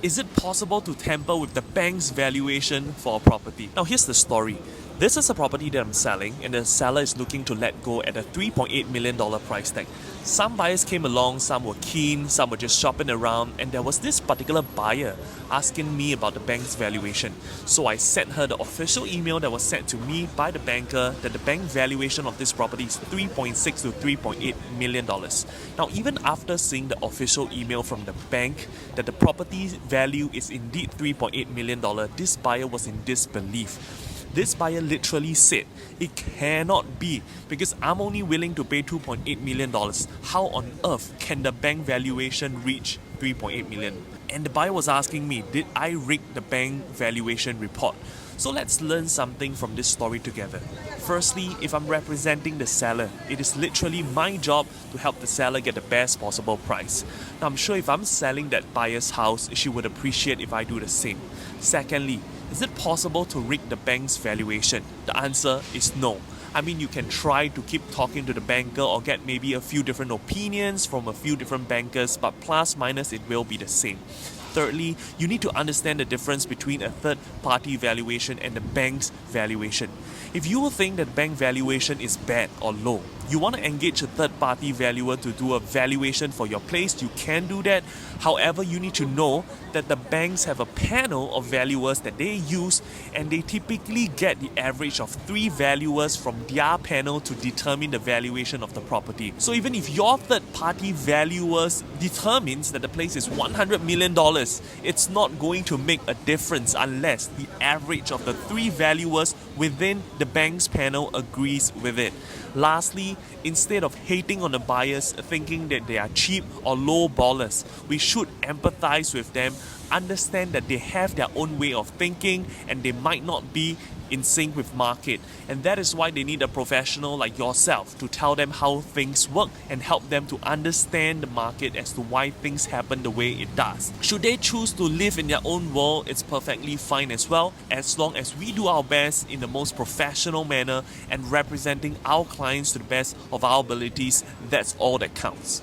Is it possible to tamper with the bank's valuation for a property? Now here's the story. This is a property that I'm selling and the seller is looking to let go at a $3.8 million price tag. Some buyers came along, some were keen, some were just shopping around, and there was this particular buyer asking me about the bank's valuation. So I sent her the official email that was sent to me by the banker that the bank valuation of this property is $3.6 to $3.8 million. Now even after seeing the official email from the bank that the property value is indeed $3.8 million, this buyer was in disbelief. This buyer literally said, it cannot be because I'm only willing to pay $2.8 million. How on earth can the bank valuation reach $3.8 million? And the buyer was asking me, did I rig the bank valuation report? So let's learn something from this story together. Firstly, if I'm representing the seller, it is literally my job to help the seller get the best possible price. Now I'm sure if I'm selling that buyer's house, she would appreciate if I do the same. Secondly, is it possible to rig the bank's valuation? The answer is no. I mean, you can try to keep talking to the banker or get maybe a few different opinions from a few different bankers, but plus minus it will be the same. Thirdly, you need to understand the difference between a third-party valuation and the bank's valuation. If you think that bank valuation is bad or low, you want to engage a third-party valuer to do a valuation for your place, you can do that. However, you need to know that the banks have a panel of valuers that they use, and they typically get the average of 3 valuers from their panel to determine the valuation of the property. So even if your third-party valuers determines that the place is $100 million, it's not going to make a difference unless the average of the 3 valuers within the bank's panel agrees with it. Lastly, instead of hating on the buyers thinking that they are cheap or low ballers, we should empathize with them, understand that they have their own way of thinking and they might not be in sync with market, and that is why they need a professional like yourself to tell them how things work and help them to understand the market as to why things happen the way it does. Should they choose to live in their own world, it's perfectly fine as well, as long as we do our best in the most professional manner and representing our clients to the best of our abilities. That's all that counts.